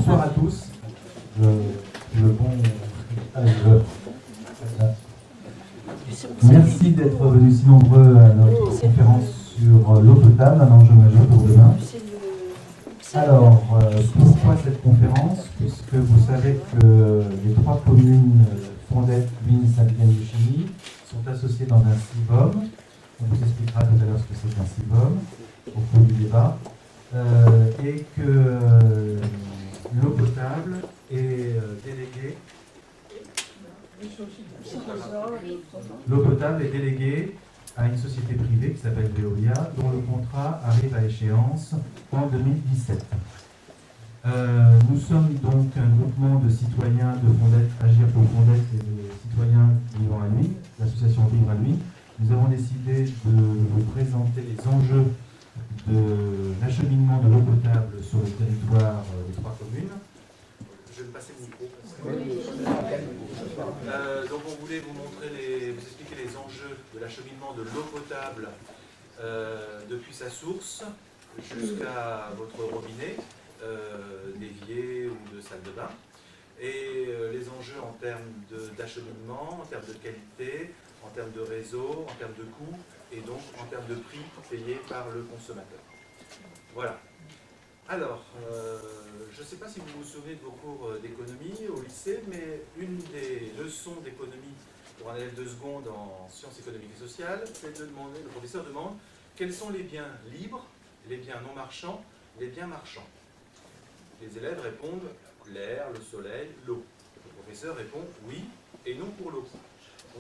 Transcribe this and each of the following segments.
Bonsoir à tous. Le bon merci d'être venus si nombreux à notre conférence sur l'eau potable, un enjeu majeur pour demain. Alors, pourquoi cette conférence? Puisque vous savez que les trois communes Fondette, Luynes, Saint-Étienne-du-Chimie sont associées dans un CIVOM. On vous expliquera tout à l'heure ce que c'est qu'un CIVOM au cours du débat. Et que l'eau potable est déléguée. L'eau potable est déléguée à une société privée qui s'appelle Veolia, dont le contrat arrive à échéance en 2017. Nous sommes donc un groupement de citoyens de Fondette, Agir pour Fondette et de citoyens vivant à Nuit, l'association Vivre à Nuit. Nous avons décidé de vous présenter les enjeux de l'acheminement de l'eau potable sur le territoire des trois communes. Je vais me passer le micro. Donc on voulait vous montrer, vous expliquer les enjeux de l'acheminement de l'eau potable depuis sa source jusqu'à votre robinet, d'évier ou de salle de bain, et les enjeux en termes d'acheminement, en termes de qualité, en termes de réseau, en termes de coût, et donc en termes de prix payés par le consommateur. Voilà. Alors, je ne sais pas si vous vous souvenez de vos cours d'économie au lycée, mais une des leçons d'économie pour un élève de seconde en sciences économiques et sociales, c'est de demander, le professeur demande quels sont les biens libres, les biens non marchands, les biens marchands. Les élèves répondent l'air, le soleil, l'eau. Le professeur répond oui et non pour l'eau.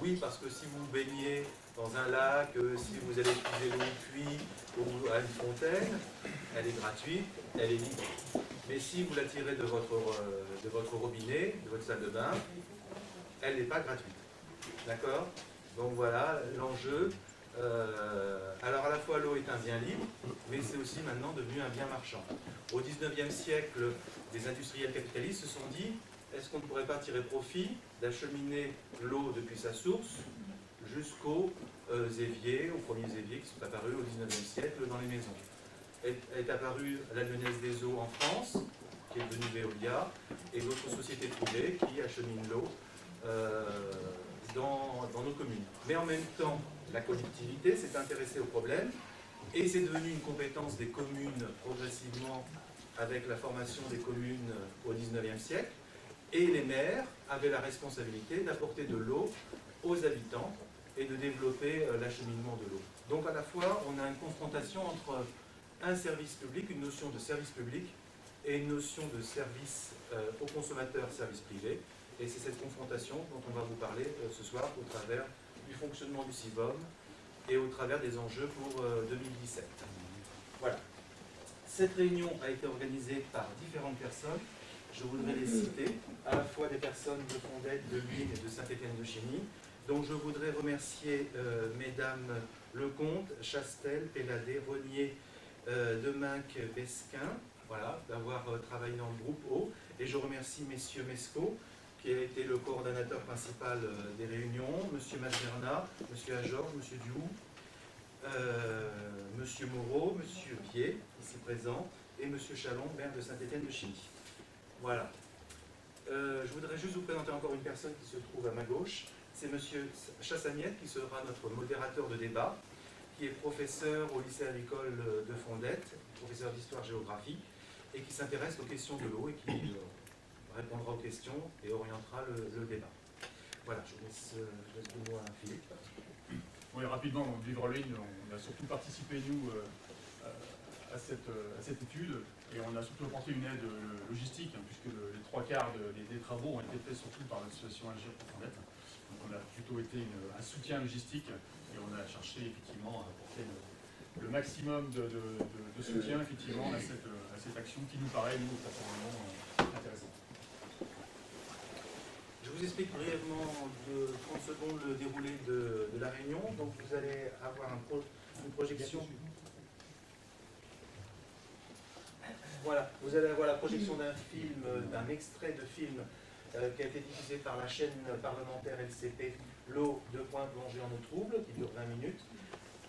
Oui, parce que si vous baignez dans un lac, si vous allez puiser l'eau puits ou à une fontaine, elle est gratuite, elle est libre. Mais si vous la tirez de votre robinet, de votre salle de bain, elle n'est pas gratuite. D'accord? Donc voilà l'enjeu. Alors à la fois l'eau est un bien libre, mais c'est aussi maintenant devenu un bien marchand. Au XIXe siècle, des industriels capitalistes se sont dit, est-ce qu'on ne pourrait pas tirer profit d'acheminer l'eau depuis sa source jusqu'aux éviers, aux premiers éviers qui sont apparus au XIXe siècle dans les maisons. Est apparue la Lyonnaise des Eaux en France, qui est devenue Veolia, et d'autres sociétés privées qui acheminent l'eau dans nos communes. Mais en même temps, la collectivité s'est intéressée au problème, et c'est devenu une compétence des communes progressivement avec la formation des communes au XIXe siècle. Et les maires avaient la responsabilité d'apporter de l'eau aux habitants et de développer l'acheminement de l'eau. Donc à la fois, on a une confrontation entre un service public, une notion de service public, et une notion de service aux consommateurs, service privé. Et c'est cette confrontation dont on va vous parler ce soir au travers du fonctionnement du CIVOM et au travers des enjeux pour 2017. Voilà. Cette réunion a été organisée par différentes personnes. Je voudrais les citer, à la fois des personnes de Fondette, de Luynes et de Saint-Étienne-du-Chimie. Donc je voudrais remercier mesdames Lecomte, Chastel, Péladé, Renier, Deminck, Besquin, voilà, d'avoir travaillé dans le groupe O. Et je remercie messieurs Mesco, qui a été le coordonnateur principal des réunions, monsieur Masberna, monsieur Ajorge, monsieur Dioux, monsieur Moreau, monsieur Bier, ici présent, et monsieur Chalon, maire de Saint-Étienne-de-Chimie. Voilà. Je voudrais juste vous présenter encore une personne qui se trouve à ma gauche. C'est monsieur Chassagnette qui sera notre modérateur de débat, qui est professeur au lycée agricole de Fondette, professeur d'histoire-géographie, et qui s'intéresse aux questions de l'eau et qui répondra aux questions et orientera le débat. Voilà, je laisse le mot à Philippe. Oui, rapidement, Vivre Luynes, on a surtout participé, nous, à cette étude, et on a surtout apporté une aide logistique, puisque les trois quarts des travaux ont été faits surtout par l'association Agir pour Fondette. Donc on a plutôt été un soutien logistique, et on a cherché effectivement à apporter le maximum de soutien effectivement à cette action qui nous paraît, nous, personnellement, intéressante. Je vous explique brièvement de 30 secondes le déroulé de la réunion. Donc vous allez avoir une projection. Voilà, vous allez avoir la projection d'un film, d'un extrait de film qui a été diffusé par la chaîne parlementaire LCP, L'eau, plongée en eau trouble, qui dure 20 minutes.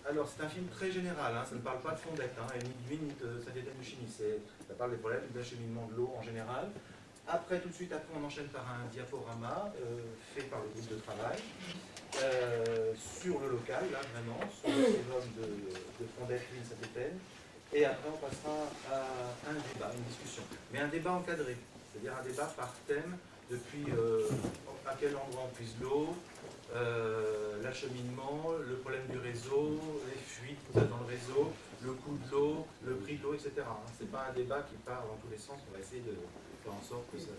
Alors, c'est un film très général, hein, ça ne parle pas de Fondette, hein, ni de lui, ni de Saint-Étienne de Chimie. Ça parle des problèmes d'acheminement de l'eau en général. Après, tout de suite, après, on enchaîne par un diaporama fait par le groupe de travail sur le local, là, vraiment, sur le sérum de Fondette, Lille, Saint-Étienne. Et après, on passera à un débat, une discussion. Mais un débat encadré, c'est-à-dire un débat par thème, depuis à quel endroit on puise l'eau, l'acheminement, le problème du réseau, les fuites dans le réseau, le coût de l'eau, le prix de l'eau, etc. Ce n'est pas un débat qui part dans tous les sens, on va essayer de faire en sorte que ça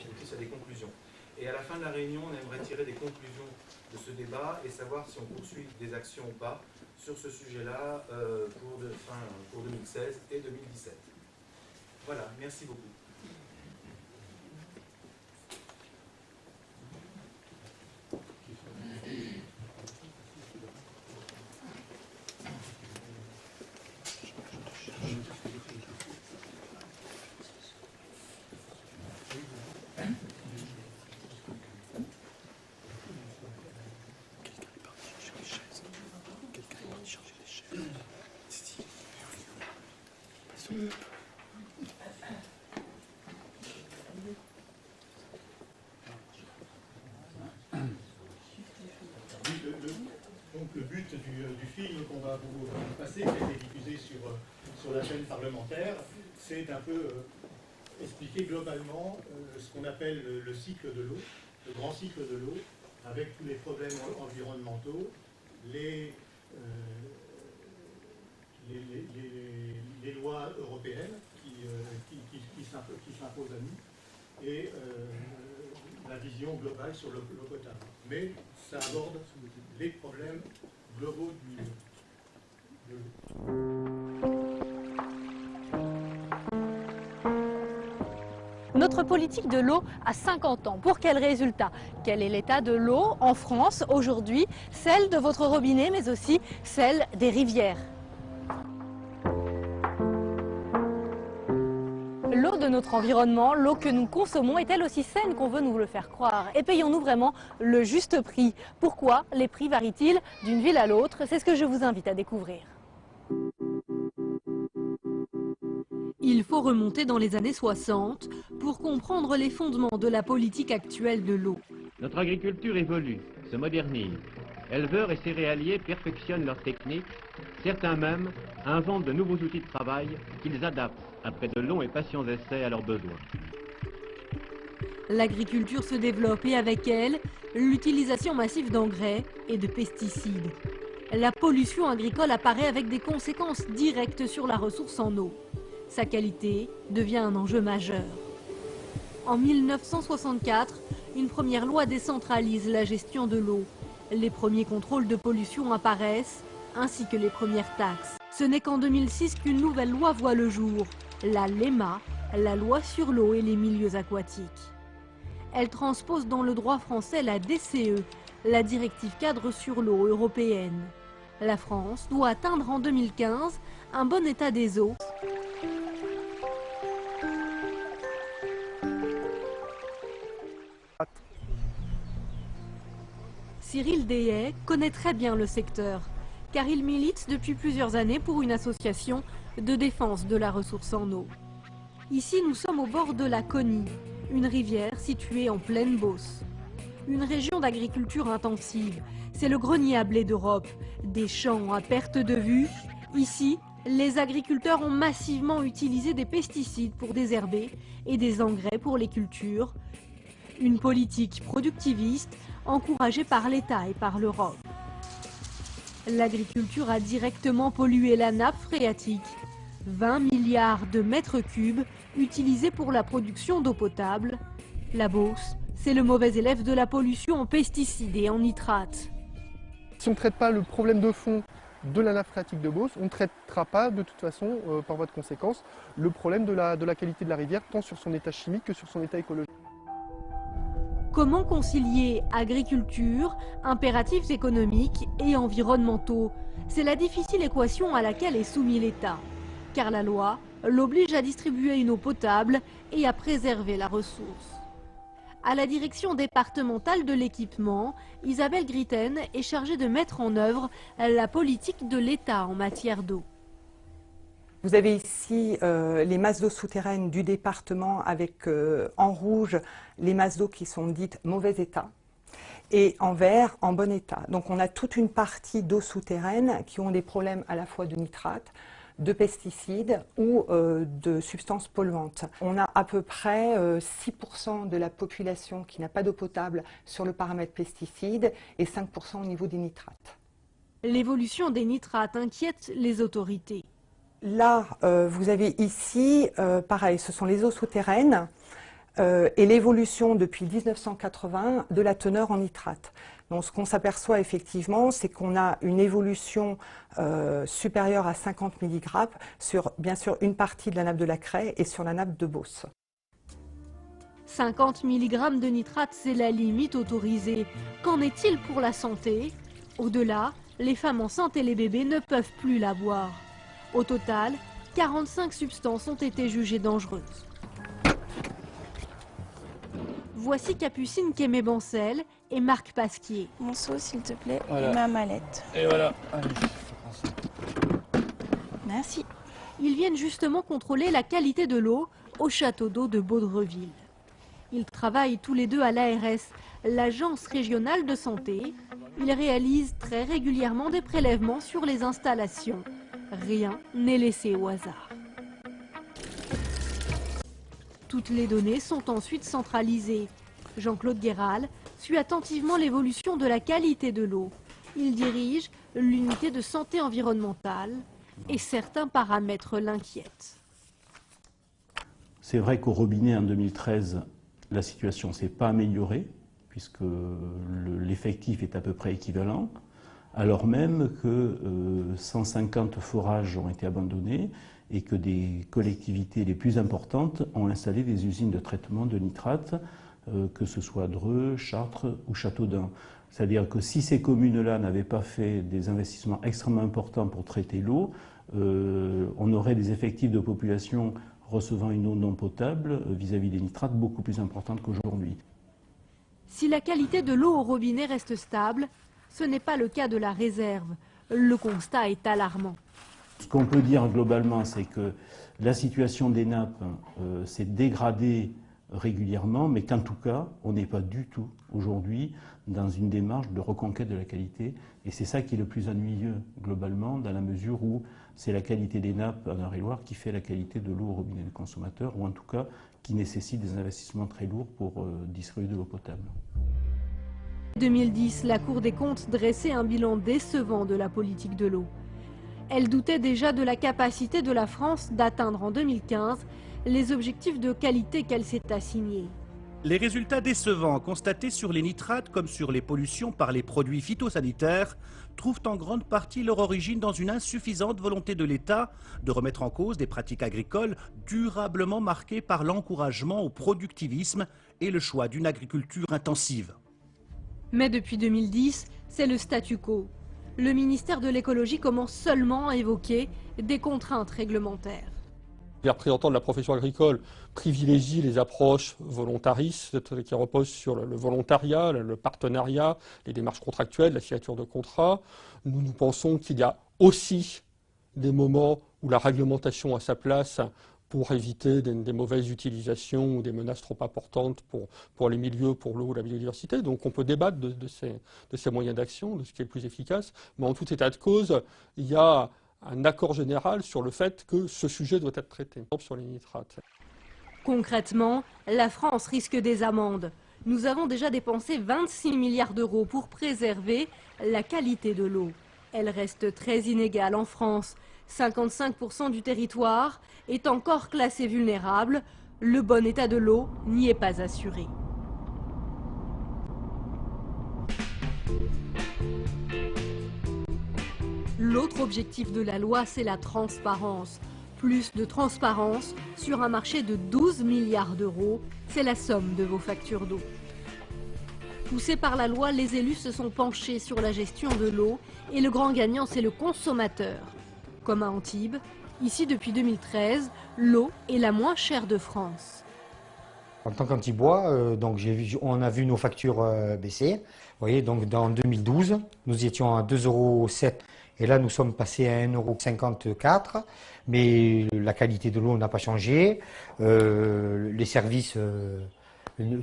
aboutisse à des conclusions. Et à la fin de la réunion, on aimerait tirer des conclusions de ce débat et savoir si on poursuit des actions ou pas sur ce sujet-là pour 2016 et 2017. Voilà, merci beaucoup. Donc le but du film qu'on va vous passer, qui a été diffusé sur la chaîne parlementaire, c'est un peu expliquer globalement ce qu'on appelle le cycle de l'eau, le grand cycle de l'eau, avec tous les problèmes environnementaux, les lois européennes qui s'imposent à nous, et la vision globale sur l'eau potable. Mais ça aborde les problèmes globaux de l'eau. Notre politique de l'eau a 50 ans. Pour quel résultat? Quel est l'état de l'eau en France aujourd'hui? Celle de votre robinet, mais aussi celle des rivières. L'eau de notre environnement, l'eau que nous consommons, est-elle aussi saine qu'on veut nous le faire croire? Et payons-nous vraiment le juste prix? Pourquoi les prix varient-ils d'une ville à l'autre? C'est ce que je vous invite à découvrir. Il faut remonter dans les années 60 pour comprendre les fondements de la politique actuelle de l'eau. Notre agriculture évolue, se modernise. Éleveurs et céréaliers perfectionnent leurs techniques. Certains même inventent de nouveaux outils de travail qu'ils adaptent après de longs et patients essais à leurs besoins. L'agriculture se développe et avec elle, l'utilisation massive d'engrais et de pesticides. La pollution agricole apparaît avec des conséquences directes sur la ressource en eau. Sa qualité devient un enjeu majeur. En 1964, une première loi décentralise la gestion de l'eau. Les premiers contrôles de pollution apparaissent, ainsi que les premières taxes. Ce n'est qu'en 2006 qu'une nouvelle loi voit le jour, la LEMA, la loi sur l'eau et les milieux aquatiques. Elle transpose dans le droit français la DCE, la directive cadre sur l'eau européenne. La France doit atteindre en 2015 un bon état des eaux. Cyril Deyet connaît très bien le secteur, car il milite depuis plusieurs années pour une association de défense de la ressource en eau. Ici, nous sommes au bord de la Cony, une rivière située en pleine Beauce. Une région d'agriculture intensive, c'est le grenier à blé d'Europe, des champs à perte de vue. Ici, les agriculteurs ont massivement utilisé des pesticides pour désherber et des engrais pour les cultures. Une politique productiviste encouragée par l'État et par l'Europe. L'agriculture a directement pollué la nappe phréatique. 20 milliards de mètres cubes utilisés pour la production d'eau potable. La Beauce, c'est le mauvais élève de la pollution en pesticides et en nitrates. Si on ne traite pas le problème de fond de la nappe phréatique de Beauce, on ne traitera pas de toute façon, par voie de conséquence, le problème de la qualité de la rivière, tant sur son état chimique que sur son état écologique. Comment concilier agriculture, impératifs économiques et environnementaux? C'est la difficile équation à laquelle est soumis l'État. Car la loi l'oblige à distribuer une eau potable et à préserver la ressource. À la direction départementale de l'équipement, Isabelle Gritten est chargée de mettre en œuvre la politique de l'État en matière d'eau. Vous avez ici les masses d'eau souterraines du département avec en rouge les masses d'eau qui sont dites mauvais état et en vert en bon état. Donc on a toute une partie d'eau souterraine qui ont des problèmes à la fois de nitrates, de pesticides ou de substances polluantes. On a à peu près 6% de la population qui n'a pas d'eau potable sur le paramètre pesticides et 5% au niveau des nitrates. L'évolution des nitrates inquiète les autorités. Là, vous avez ici, pareil, ce sont les eaux souterraines et l'évolution depuis 1980 de la teneur en nitrate. Donc ce qu'on s'aperçoit effectivement, c'est qu'on a une évolution supérieure à 50 mg sur, bien sûr, une partie de la nappe de la Craie et sur la nappe de Beauce. 50 mg de nitrate, c'est la limite autorisée. Qu'en est-il pour la santé? Au-delà, les femmes enceintes et les bébés ne peuvent plus la boire. Au total, 45 substances ont été jugées dangereuses. Voici Capucine Kémé-Bancel et Marc Pasquier. Mon seau, s'il te plaît, voilà. Et ma mallette. Et voilà. Allez, je prends ça. Merci. Ils viennent justement contrôler la qualité de l'eau au château d'eau de Baudreville. Ils travaillent tous les deux à l'ARS, l'Agence régionale de santé. Ils réalisent très régulièrement des prélèvements sur les installations. Rien n'est laissé au hasard. Toutes les données sont ensuite centralisées. Jean-Claude Guéral suit attentivement l'évolution de la qualité de l'eau. Il dirige l'unité de santé environnementale et certains paramètres l'inquiètent. C'est vrai qu'au robinet en 2013, la situation ne s'est pas améliorée puisque l'effectif est à peu près équivalent, alors même que 150 forages ont été abandonnés et que des collectivités les plus importantes ont installé des usines de traitement de nitrates, que ce soit Dreux, Chartres ou Châteaudun. C'est-à-dire que si ces communes-là n'avaient pas fait des investissements extrêmement importants pour traiter l'eau, on aurait des effectifs de population recevant une eau non potable vis-à-vis des nitrates beaucoup plus importantes qu'aujourd'hui. Si la qualité de l'eau au robinet reste stable, ce n'est pas le cas de la réserve. Le constat est alarmant. Ce qu'on peut dire globalement, c'est que la situation des nappes s'est dégradée régulièrement, mais qu'en tout cas, on n'est pas du tout aujourd'hui dans une démarche de reconquête de la qualité. Et c'est ça qui est le plus ennuyeux globalement, dans la mesure où c'est la qualité des nappes en Eure-et-Loir qui fait la qualité de l'eau au robinet du consommateur, ou en tout cas qui nécessite des investissements très lourds pour distribuer de l'eau potable. En 2010, la Cour des comptes dressait un bilan décevant de la politique de l'eau. Elle doutait déjà de la capacité de la France d'atteindre en 2015 les objectifs de qualité qu'elle s'est assignés. Les résultats décevants constatés sur les nitrates comme sur les pollutions par les produits phytosanitaires trouvent en grande partie leur origine dans une insuffisante volonté de l'État de remettre en cause des pratiques agricoles durablement marquées par l'encouragement au productivisme et le choix d'une agriculture intensive. Mais depuis 2010, c'est le statu quo. Le ministère de l'écologie commence seulement à évoquer des contraintes réglementaires. Les représentants de la profession agricole privilégient les approches volontaristes qui reposent sur le volontariat, le partenariat, les démarches contractuelles, la signature de contrats. Nous pensons qu'il y a aussi des moments où la réglementation a sa place pour éviter des mauvaises utilisations ou des menaces trop importantes pour les milieux, pour l'eau ou la biodiversité. Donc on peut débattre de ces moyens d'action, de ce qui est le plus efficace. Mais en tout état de cause, il y a un accord général sur le fait que ce sujet doit être traité, sur les nitrates. Concrètement, la France risque des amendes. Nous avons déjà dépensé 26 milliards d'euros pour préserver la qualité de l'eau. Elle reste très inégale en France. 55% du territoire est encore classé vulnérable. Le bon état de l'eau n'y est pas assuré. L'autre objectif de la loi, c'est la transparence. Plus de transparence sur un marché de 12 milliards d'euros, c'est la somme de vos factures d'eau. Poussés par la loi, les élus se sont penchés sur la gestion de l'eau et le grand gagnant, c'est le consommateur. Comme à Antibes, ici depuis 2013, l'eau est la moins chère de France. En tant qu'anti-bois, donc on a vu nos factures baisser. Vous voyez, donc en 2012, nous étions à 2,07 € et là nous sommes passés à 1,54 €. Mais la qualité de l'eau n'a pas changé, les services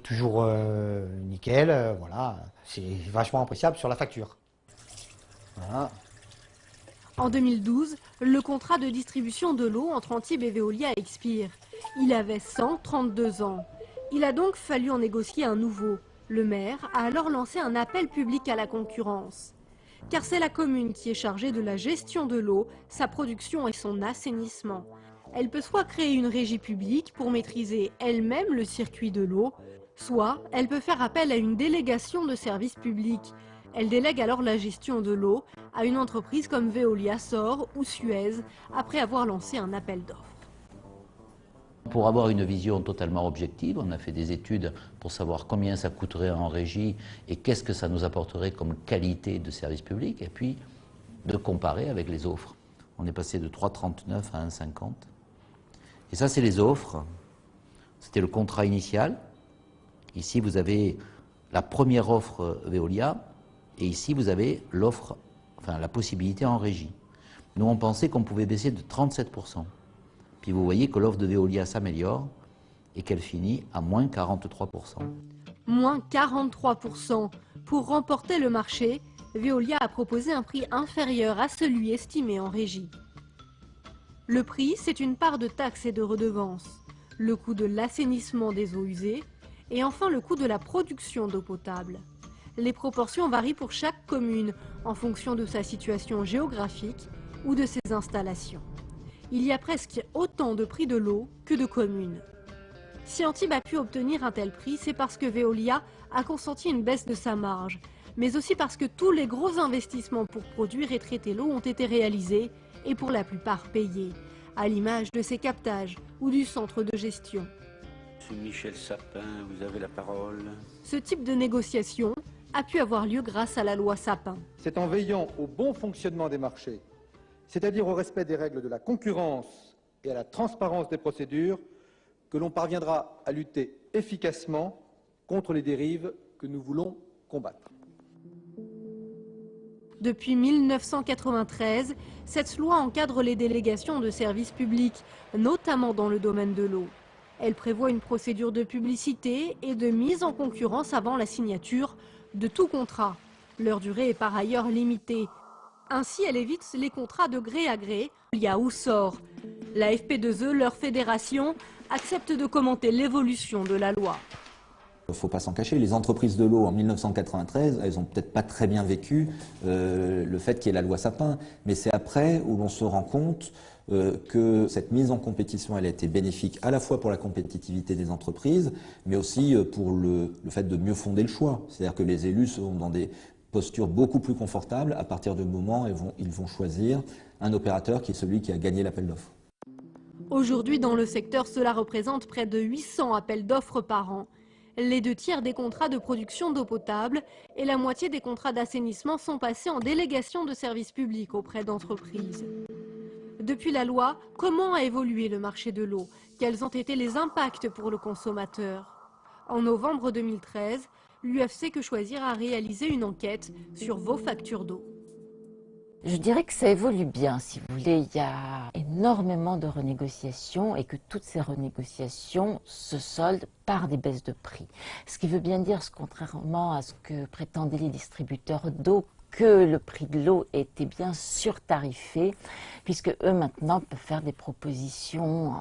toujours nickel, voilà. C'est vachement appréciable sur la facture. Voilà. En 2012, le contrat de distribution de l'eau entre Antibes et Veolia expire. Il avait 132 ans. Il a donc fallu en négocier un nouveau. Le maire a alors lancé un appel public à la concurrence. Car c'est la commune qui est chargée de la gestion de l'eau, sa production et son assainissement. Elle peut soit créer une régie publique pour maîtriser elle-même le circuit de l'eau, soit elle peut faire appel à une délégation de services publics. Elle délègue alors la gestion de l'eau à une entreprise comme Veolia Sor ou Suez, après avoir lancé un appel d'offres. Pour avoir une vision totalement objective, on a fait des études pour savoir combien ça coûterait en régie et qu'est-ce que ça nous apporterait comme qualité de service public, et puis de comparer avec les offres. On est passé de 3,39 à 1,50. Et ça, c'est les offres. C'était le contrat initial. Ici, vous avez la première offre Veolia, et ici, vous avez l'offre, enfin la possibilité en régie. Nous, on pensait qu'on pouvait baisser de 37%. Puis vous voyez que l'offre de Veolia s'améliore et qu'elle finit à moins 43%. Moins 43%. Pour remporter le marché, Veolia a proposé un prix inférieur à celui estimé en régie. Le prix, c'est une part de taxes et de redevances, le coût de l'assainissement des eaux usées et enfin le coût de la production d'eau potable. Les proportions varient pour chaque commune en fonction de sa situation géographique ou de ses installations. Il y a presque autant de prix de l'eau que de communes. Si Antibes a pu obtenir un tel prix, c'est parce que Veolia a consenti une baisse de sa marge, mais aussi parce que tous les gros investissements pour produire et traiter l'eau ont été réalisés et pour la plupart payés, à l'image de ses captages ou du centre de gestion. Monsieur Michel Sapin, vous avez la parole. Ce type de négociation a pu avoir lieu grâce à la loi Sapin. C'est en veillant au bon fonctionnement des marchés, c'est-à-dire au respect des règles de la concurrence et à la transparence des procédures, que l'on parviendra à lutter efficacement contre les dérives que nous voulons combattre. Depuis 1993, cette loi encadre les délégations de services publics, notamment dans le domaine de l'eau. Elle prévoit une procédure de publicité et de mise en concurrence avant la signature de tout contrat. Leur durée est par ailleurs limitée. Ainsi, elle évite les contrats de gré à gré. Il y a ou sort. La FP2E, leur fédération, accepte de commenter l'évolution de la loi. Il ne faut pas s'en cacher, les entreprises de l'eau en 1993, elles n'ont peut-être pas très bien vécu le fait qu'il y ait la loi Sapin, mais c'est après où l'on se rend compte que cette mise en compétition, elle a été bénéfique à la fois pour la compétitivité des entreprises, mais aussi pour le fait de mieux fonder le choix. C'est-à-dire que les élus sont dans des postures beaucoup plus confortables à partir du moment où ils vont choisir un opérateur qui est celui qui a gagné l'appel d'offres. Aujourd'hui, dans le secteur, cela représente près de 800 appels d'offres par an. Les 2/3 des contrats de production d'eau potable et la moitié des contrats d'assainissement sont passés en délégation de services publics auprès d'entreprises. Depuis la loi, comment a évolué le marché de l'eau? Quels ont été les impacts pour le consommateur? En novembre 2013, l'UFC Que Choisir a réalisé une enquête sur vos factures d'eau. Je dirais que ça évolue bien, si vous voulez. Il y a énormément de renégociations et que toutes ces renégociations se soldent par des baisses de prix. Ce qui veut bien dire, contrairement à ce que prétendaient les distributeurs d'eau, que le prix de l'eau était bien surtarifé, puisque eux maintenant peuvent faire des propositions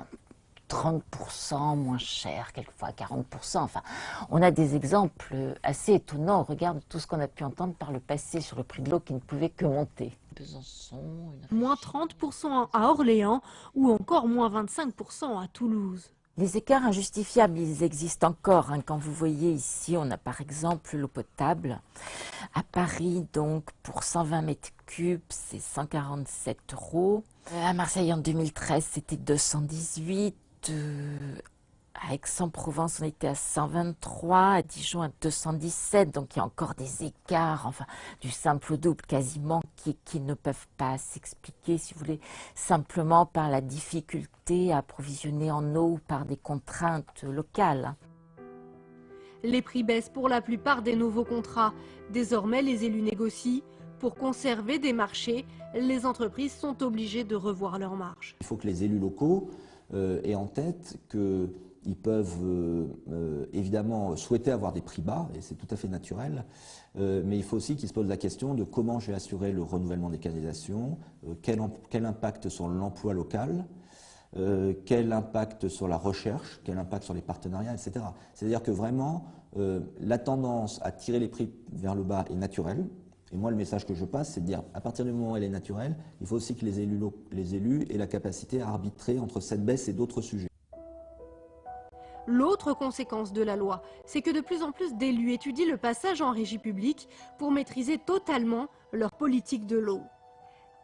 30% moins cher, quelquefois 40%. Enfin, on a des exemples assez étonnants au regard de tout ce qu'on a pu entendre par le passé sur le prix de l'eau qui ne pouvait que monter. Besançon, moins 30% à Orléans ou encore moins 25% à Toulouse. Les écarts injustifiables, ils existent encore. Quand vous voyez ici, on a par exemple l'eau potable. À Paris, donc, pour 120 mètres cubes, c'est 147 €. À Marseille, en 2013, c'était 218. À Aix-en-Provence, on était à 123, à Dijon à 217, donc il y a encore des écarts, enfin du simple au double quasiment, qui ne peuvent pas s'expliquer, si vous voulez, simplement par la difficulté à approvisionner en eau ou par des contraintes locales. Les prix baissent pour la plupart des nouveaux contrats. Désormais, les élus négocient. Pour conserver des marchés, les entreprises sont obligées de revoir leurs marges. Il faut que les élus locaux aient en tête qu'ils peuvent évidemment souhaiter avoir des prix bas, et c'est tout à fait naturel, mais il faut aussi qu'ils se posent la question de comment je vais assurer le renouvellement des canalisations, quel impact sur l'emploi local, quel impact sur la recherche, quel impact sur les partenariats, etc. C'est-à-dire que vraiment, la tendance à tirer les prix vers le bas est naturelle. Et moi, le message que je passe, c'est de dire, à partir du moment où elle est naturelle, il faut aussi que les élus aient la capacité à arbitrer entre cette baisse et d'autres sujets. L'autre conséquence de la loi, c'est que de plus en plus d'élus étudient le passage en régie publique pour maîtriser totalement leur politique de l'eau.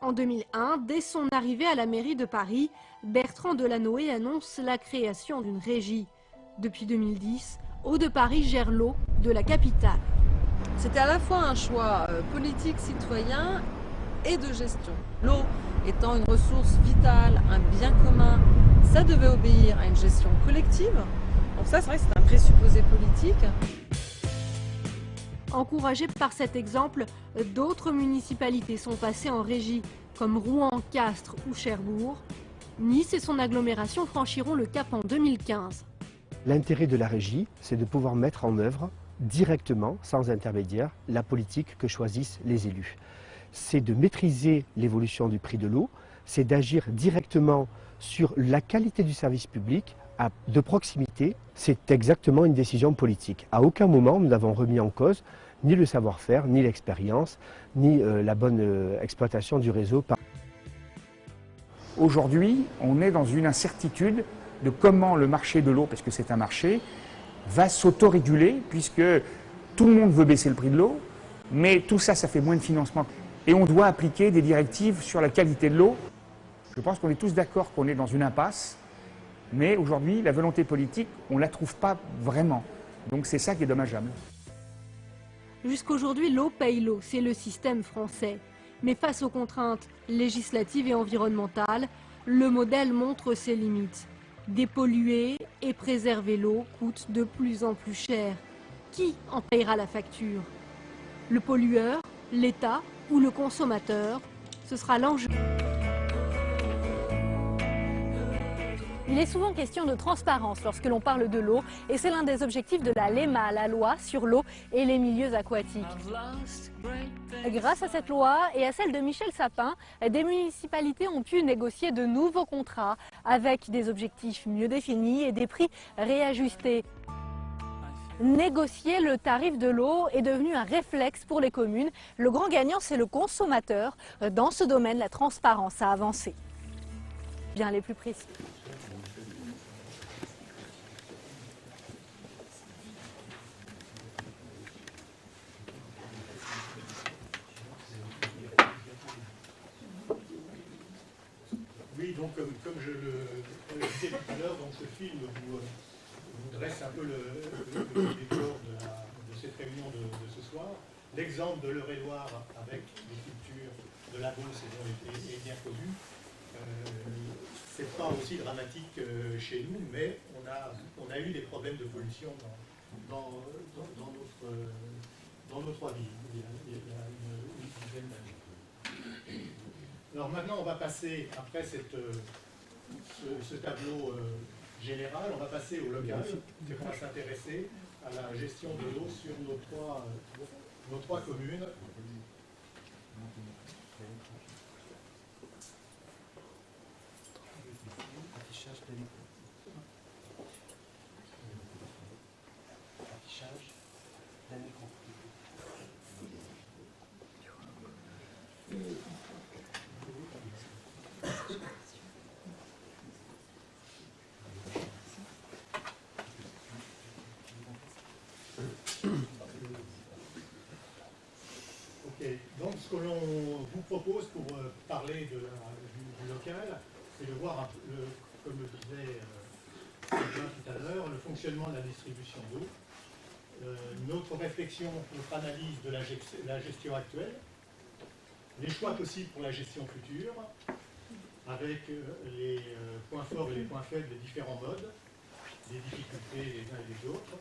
En 2001, dès son arrivée à la mairie de Paris, Bertrand Delanoë annonce la création d'une régie. Depuis 2010, Eau de Paris gère l'eau de la capitale. C'était à la fois un choix politique, citoyen et de gestion. L'eau étant une ressource vitale, un bien commun, ça devait obéir à une gestion collective. Donc ça, c'est vrai que c'est un présupposé politique. Encouragés par cet exemple, d'autres municipalités sont passées en régie, comme Rouen, Castres ou Cherbourg. Nice et son agglomération franchiront le cap en 2015. L'intérêt de la régie, c'est de pouvoir mettre en œuvre directement, sans intermédiaire, la politique que choisissent les élus. C'est de maîtriser l'évolution du prix de l'eau, c'est d'agir directement sur la qualité du service public de proximité. C'est exactement une décision politique. À aucun moment nous n'avons remis en cause ni le savoir-faire, ni l'expérience, ni la bonne exploitation du réseau. Aujourd'hui, on est dans une incertitude de comment le marché de l'eau, parce que c'est un marché, va s'autoréguler, puisque tout le monde veut baisser le prix de l'eau, mais tout ça, ça fait moins de financement. Et on doit appliquer des directives sur la qualité de l'eau. Je pense qu'on est tous d'accord qu'on est dans une impasse, mais aujourd'hui, la volonté politique, on ne la trouve pas vraiment. Donc c'est ça qui est dommageable. Jusqu'aujourd'hui, l'eau paye l'eau, c'est le système français. Mais face aux contraintes législatives et environnementales, le modèle montre ses limites. Dépolluer et préserver l'eau coûte de plus en plus cher. Qui en payera la facture? Le pollueur, l'État ou le consommateur? Ce sera l'enjeu. Il est souvent question de transparence lorsque l'on parle de l'eau et c'est l'un des objectifs de la LEMA, la loi sur l'eau et les milieux aquatiques. Grâce à cette loi et à celle de Michel Sapin, des municipalités ont pu négocier de nouveaux contrats avec des objectifs mieux définis et des prix réajustés. Négocier le tarif de l'eau est devenu un réflexe pour les communes. Le grand gagnant, c'est le consommateur. Dans ce domaine, la transparence a avancé. Bien les plus précis. Oui, donc comme je le disais tout à l'heure, ce film vous dresse un peu le décor de cette réunion de ce soir. L'exemple de l'Eure-et-Loire avec les cultures de la Beauce est bien connu. C'est pas aussi dramatique chez nous, mais on a eu des problèmes de pollution dans notre ville il y a une dizaine d'années. Alors maintenant, on va passer, après ce tableau général, on va passer au local, et on va s'intéresser à la gestion de l'eau sur nos trois communes. Donc ce que l'on vous propose pour parler du local, c'est de voir, comme le disait Sylvain tout à l'heure, le fonctionnement de la distribution d'eau, notre réflexion, notre analyse de la gestion actuelle, les choix possibles pour la gestion future, avec les points forts et les points faibles des différents modes, les difficultés les uns et les autres,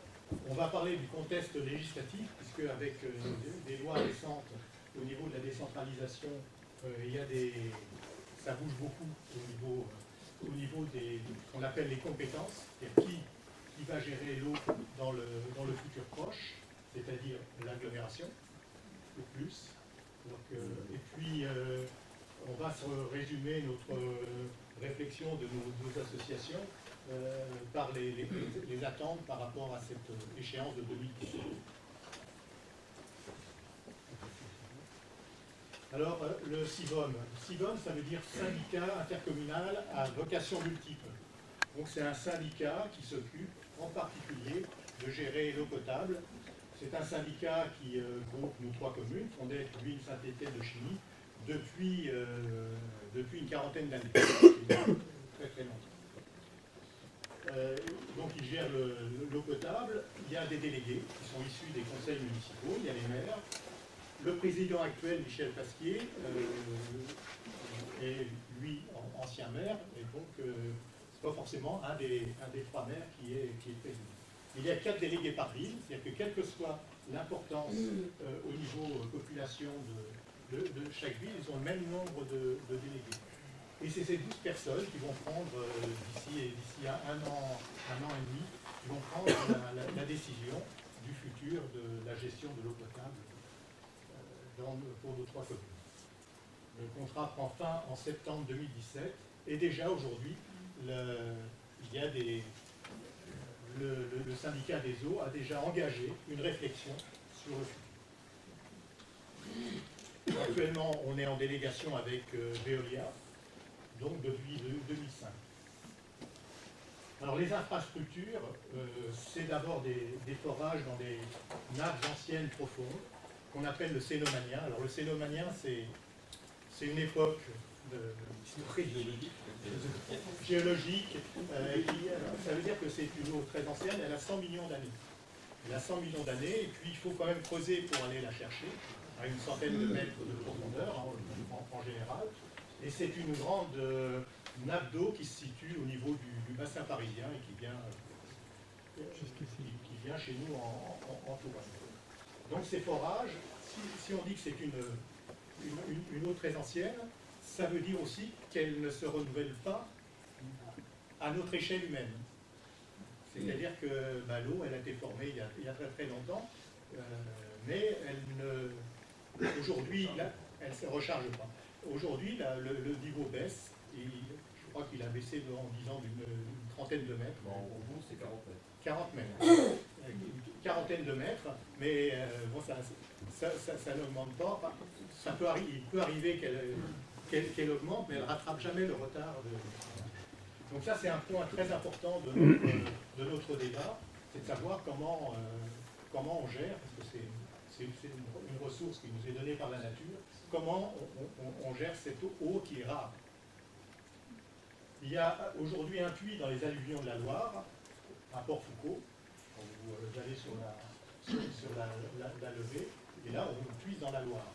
On va parler du contexte législatif, puisque avec des lois récentes au niveau de la décentralisation, il y a ça bouge beaucoup au niveau des ce qu'on appelle les compétences, c'est-à-dire qui va gérer l'eau dans le futur proche, c'est-à-dire l'agglomération, le plus. Donc, et puis, on va se résumer notre réflexion de nos associations par les attentes par rapport à cette échéance de 2017. Alors, le SIVOM. SIVOM, ça veut dire syndicat intercommunal à vocation multiple. Donc, c'est un syndicat qui s'occupe en particulier de gérer l'eau potable. C'est un syndicat qui groupe nos 3 communes, fondées Ville, Saint-Étienne de Chigny, depuis une quarantaine d'années. Très très longtemps. Donc il gère l'eau potable, il y a des délégués qui sont issus des conseils municipaux, il y a les maires. Le président actuel, Michel Pasquier, est lui ancien maire, et donc c'est pas forcément un des 3 maires qui est président. Il y a 4 délégués par ville, c'est-à-dire que quelle que soit l'importance au niveau population de chaque ville, ils ont le même nombre de délégués. Et c'est ces 12 personnes qui vont prendre, d'ici un an et demi, qui vont prendre la décision du futur de la gestion de l'eau potable pour nos 3 communes. Le contrat prend fin en septembre 2017, et déjà aujourd'hui, il y a le syndicat des eaux a déjà engagé une réflexion sur le futur. Actuellement, on est en délégation avec Veolia, donc depuis 2005. Alors les infrastructures, c'est d'abord des forages dans des nappes anciennes profondes, qu'on appelle le Cénomanien. Alors le Cénomanien, c'est une époque géologique, ça veut dire que c'est une eau très ancienne, elle a 100 millions d'années. Elle a 100 millions d'années, et puis il faut quand même creuser pour aller la chercher, à une centaine de mètres de profondeur, en général. Et c'est une grande nappe d'eau qui se situe au niveau du bassin parisien et qui vient chez nous en Touraine. Donc ces forages, si on dit que c'est une eau très ancienne, ça veut dire aussi qu'elle ne se renouvelle pas à notre échelle humaine. C'est-à-dire que l'eau, elle a été formée il y a très très longtemps, mais aujourd'hui, elle ne se recharge pas. Aujourd'hui, le niveau baisse, et je crois qu'il a baissé en 10 ans d'une trentaine de mètres. Bon, au bout, c'est 40 mètres. 40 mètres. Une quarantaine de mètres, mais bon, ça n'augmente pas. Il peut arriver qu'elle augmente, mais elle ne rattrape jamais le retard. Donc ça, c'est un point très important de notre débat, c'est de savoir comment on gère, parce que c'est une ressource qui nous est donnée par la nature, comment on gère cette eau qui est rare. Il y a aujourd'hui un puits dans les alluvions de la Loire, à Port-Foucault, quand vous allez sur la levée, et là on puise dans la Loire.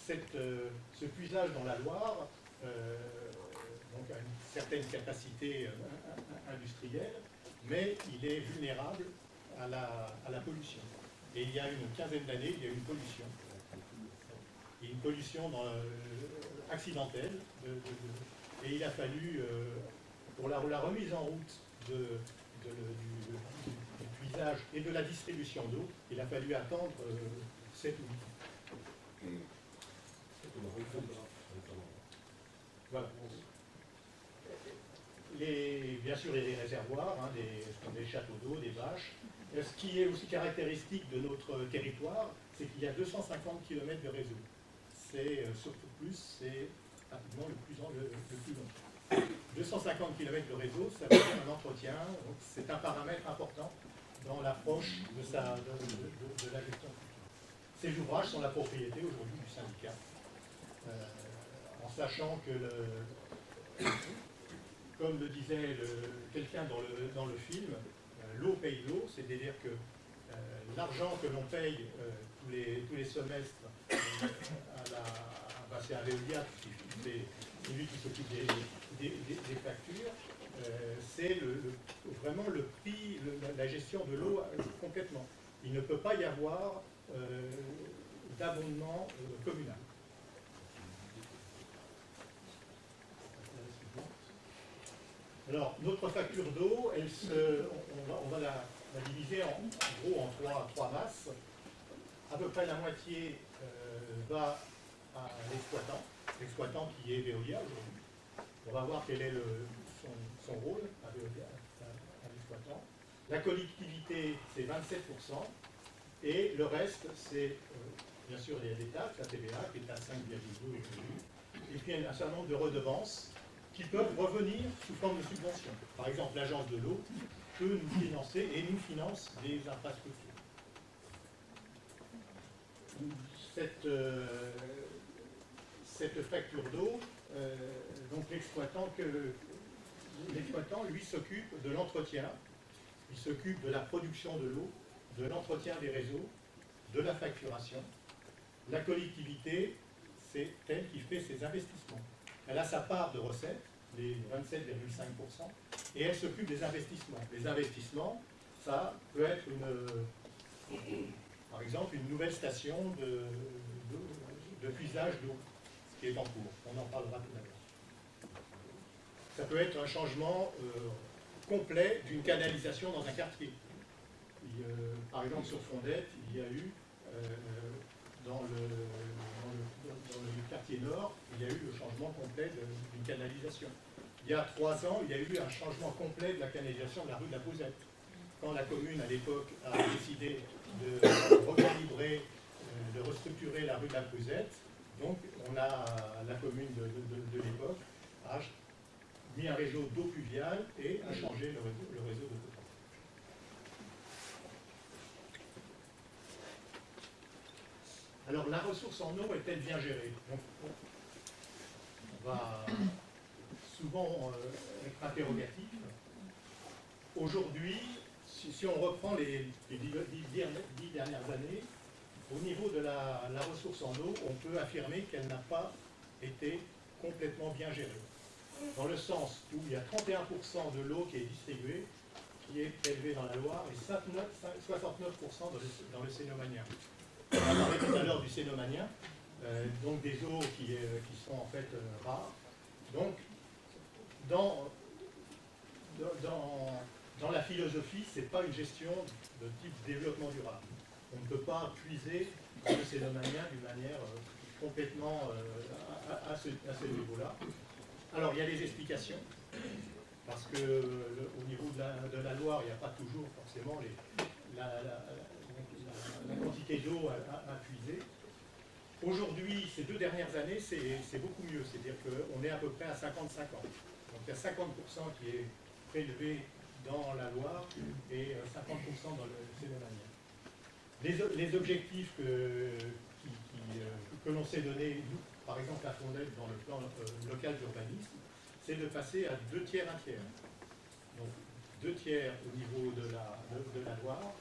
Ce puisage dans la Loire donc a une certaine capacité industrielle, mais il est vulnérable à la pollution. Et il y a une quinzaine d'années, il y a eu une pollution. Et une pollution accidentelle. Et il a fallu, pour la remise en route du puisage et de la distribution d'eau, il a fallu attendre 7 ou 8 ans. Voilà. Bien sûr, il y a des réservoirs, des châteaux d'eau, des bâches. Ce qui est aussi caractéristique de notre territoire, c'est qu'il y a 250 km de réseau. C'est surtout plus, c'est pratiquement le plus long. 250 km de réseau, ça veut dire un entretien, donc c'est un paramètre important dans l'approche de la gestion. Ces ouvrages sont la propriété aujourd'hui du syndicat, en sachant que, comme le disait quelqu'un dans le film, l'eau paye l'eau, c'est-à-dire que l'argent que l'on paye tous les semestres c'est à Veolia qui fait c'est lui qui s'occupe des factures, c'est vraiment le prix, la gestion de l'eau complètement. Il ne peut pas y avoir d'abondement communal. Alors, notre facture d'eau, on va la diviser en gros en trois masses. À peu près la moitié va à l'exploitant qui est Veolia aujourd'hui. On va voir quel est son rôle à Veolia, à l'exploitant. La collectivité, c'est 27%, et le reste, c'est bien sûr il y a des taxes, la TVA qui est à 5,2 et puis un certain nombre de redevances qui peuvent revenir sous forme de subventions. Par exemple, l'agence de l'eau peut nous financer et nous finance des infrastructures. Cette facture d'eau, donc l'exploitant, lui, s'occupe de l'entretien, il s'occupe de la production de l'eau, de l'entretien des réseaux, de la facturation. La collectivité, c'est elle qui fait ses investissements. Elle a sa part de recettes, les 27,5%, et elle s'occupe des investissements. Les investissements, ça peut être par exemple une nouvelle station de puisage d'eau, qui est en cours. On en parlera tout à l'heure. Ça peut être un changement complet d'une canalisation dans un quartier. Par exemple, sur Fondette, il y a eu, dans le quartier nord, il y a eu le changement complet d'une canalisation. Il y a 3 ans, il y a eu un changement complet de la canalisation de la rue de la Pouzette. Quand la commune, à l'époque, a décidé de recalibrer, de restructurer la rue de la Pouzette, donc la commune de l'époque a mis un réseau d'eau pluviale et a changé le réseau d'eau potable. Alors, la ressource en eau est-elle bien gérée? Donc, on va souvent être interrogatif. Aujourd'hui, si on reprend les 10 dernières années, au niveau de la ressource en eau, on peut affirmer qu'elle n'a pas été complètement bien gérée. Dans le sens où il y a 31% de l'eau qui est distribuée, qui est prélevée dans la Loire, et 69% dans le Cénomanien. On a parlé tout à l'heure du Cénomanien, donc des eaux qui sont en fait rares. Donc, dans la philosophie, ce n'est pas une gestion de type développement durable. On ne peut pas puiser dans le Cénomanien d'une manière complètement à ce niveau-là. Alors, il y a des explications, parce que au niveau de la Loire, il n'y a pas toujours forcément la quantité d'eau à puiser. Aujourd'hui, ces 2 dernières années, c'est beaucoup mieux. C'est-à-dire qu'on est à peu près à 50-50. Donc, il y a 50% qui est prélevé dans la Loire et 50% dans le Cénomanien. Les objectifs que l'on s'est donnés, nous, par exemple à Fondette, dans le plan local d'urbanisme, c'est de passer à 2 tiers, 1 tiers. Donc 2 tiers au niveau de la Loire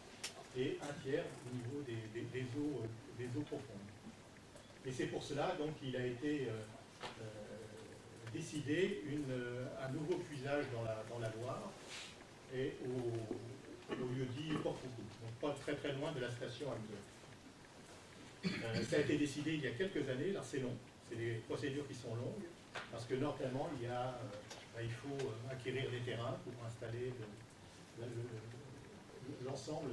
et 1 tiers au niveau des eaux profondes. Et c'est pour cela donc il a été décidé un nouveau puisage dans la Loire et au lieu-dit Port-Foucault, donc pas très très loin de la station Hamza. Ça a été décidé il y a quelques années, là c'est long, c'est des procédures qui sont longues, parce que normalement il faut acquérir des terrains pour installer l'ensemble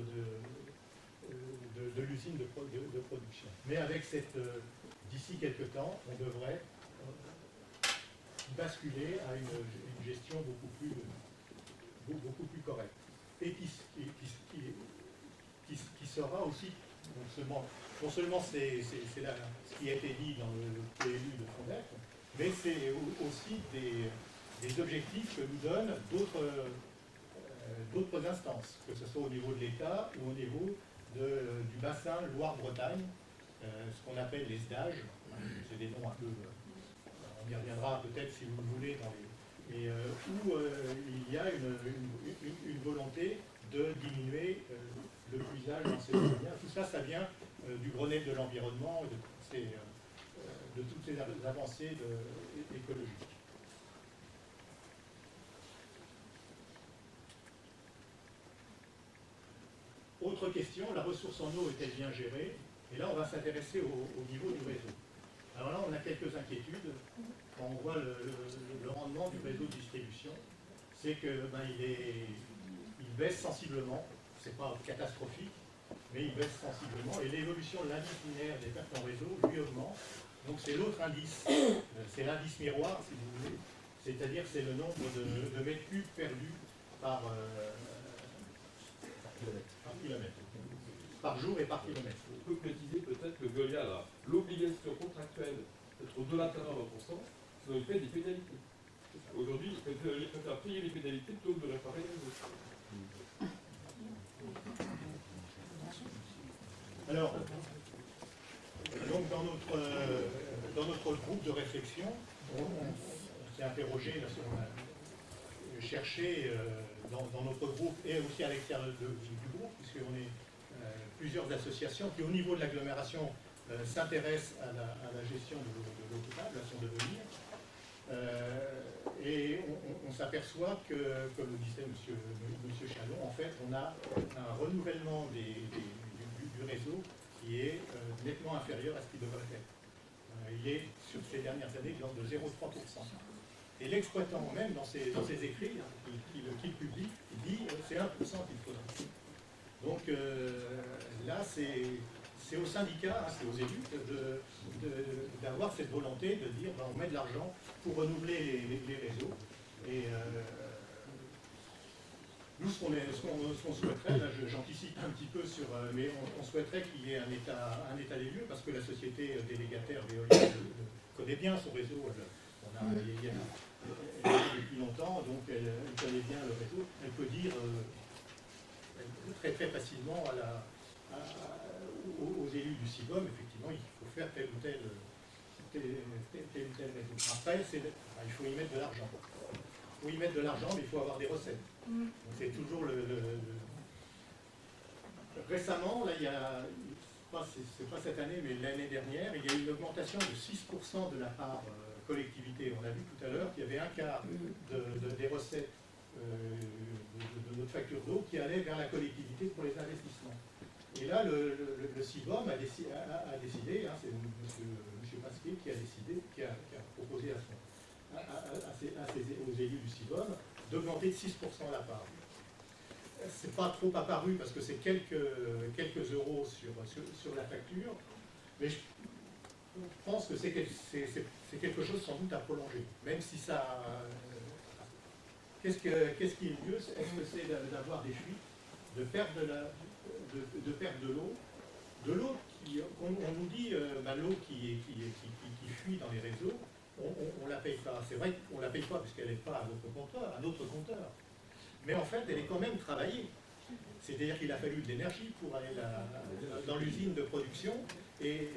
de l'usine de production. Mais avec d'ici quelques temps, on devrait basculer à une gestion beaucoup plus correcte. Et qui sera aussi, non seulement c'est ce qui a été dit dans le PLU de Fondette, mais c'est aussi des objectifs que nous donnent d'autres instances, que ce soit au niveau de l'État ou au niveau du bassin Loire-Bretagne, ce qu'on appelle les SDAG, c'est des noms un peu, on y reviendra peut-être si vous le voulez, mais où il y a une volonté de diminuer le puisage dans ces moyens. Tout ça, ça vient du Grenelle de l'environnement, de toutes ces avancées écologiques. Autre question, la ressource en eau est-elle bien gérée? Et là, on va s'intéresser au niveau du réseau. Alors là, on a quelques inquiétudes. Quand on voit le rendement du réseau de distribution, c'est que il baisse sensiblement. C'est pas catastrophique, mais il baisse sensiblement. Et l'évolution de l'indice linéaire des pertes en réseau, lui, augmente. Donc c'est l'autre indice. C'est l'indice miroir, si vous voulez. C'est-à-dire c'est le nombre de mètres cubes perdus par kilomètre. Par jour et par kilomètre. On peut préciser peut-être que Veolia a l'obligation contractuelle d'être au-delà de 80%, sinon il paie des pénalités. Aujourd'hui, il préfère payer les pénalités plutôt que de réparer les réseaux. Alors, donc dans notre groupe de réflexion, on s'est interrogé, on a cherché dans notre groupe et aussi à l'extérieur du groupe, puisqu'on est plusieurs associations qui, au niveau de l'agglomération, s'intéressent à la gestion de l'eau potable, à son devenir. Et on s'aperçoit que, comme le disait M. Chalon, en fait, on a un renouvellement du réseau qui est nettement inférieur à ce qu'il devrait être. Il est, sur ces dernières années, de l'ordre de 0,3%. Et l'exploitant même, dans ses écrits, qu'il publie, il dit c'est 1% qu'il faudra. Donc là, c'est aux syndicats, c'est aux élus d'avoir cette volonté de dire on met de l'argent pour renouveler les réseaux. Et nous, ce qu'on souhaiterait, là j'anticipe un petit peu sur, mais on souhaiterait qu'il y ait un état des lieux, parce que la société délégataire Veolia connaît bien son réseau. Elle est depuis longtemps, donc elle connaît bien le réseau. Elle peut dire très très facilement aux élus du CIBOM, effectivement, il faut faire tel ou tel réseau. Après, il faut y mettre de l'argent. Il faut y mettre de l'argent, mais il faut avoir des recettes. C'est toujours Récemment, là, il y a, c'est pas cette année, mais l'année dernière, il y a eu une augmentation de 6% de la part collectivité. On a vu tout à l'heure qu'il y avait un quart des recettes de notre facture d'eau qui allait vers la collectivité pour les investissements. Et là, le CIBOM a décidé, c'est M. Pasquier qui a décidé, qui a proposé aux élus du CIBOM d'augmenter de 6% la part. C'est pas trop apparu parce que c'est quelques euros sur la facture, mais je pense que c'est quelque chose sans doute à prolonger, même si ça... Qu'est-ce qui est mieux? Est-ce que c'est d'avoir des fuites, de perte de l'eau, on nous dit l'eau qui fuit dans les réseaux, on ne la paye pas. C'est vrai qu'on ne la paye pas parce qu'elle n'est pas à notre compteur. Mais en fait, elle est quand même travaillée. C'est-à-dire qu'il a fallu de l'énergie pour aller dans l'usine de production et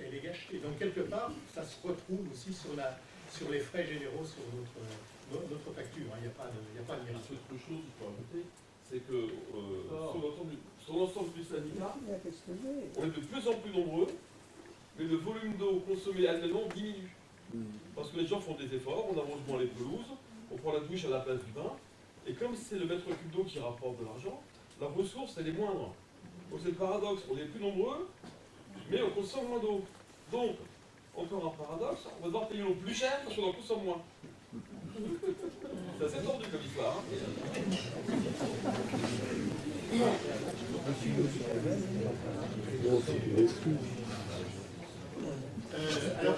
elle est gâchée. Donc quelque part, ça se retrouve aussi sur les frais généraux sur notre facture. Il n'y a pas de miracle. Autre chose qu'il faut ajouter, c'est que sur l'ensemble du syndicat, on est de plus en plus nombreux, mais le volume d'eau consommé annuellement diminue. Parce que les gens font des efforts, on arrose moins les pelouses, on prend la douche à la place du bain, et comme c'est le mètre cube d'eau qui rapporte de l'argent, la ressource elle est moindre. Donc c'est le paradoxe, on est plus nombreux, mais on consomme moins d'eau. Donc, encore un paradoxe, on va devoir payer l'eau plus cher parce qu'on en consomme moins. C'est assez tendu comme histoire. Alors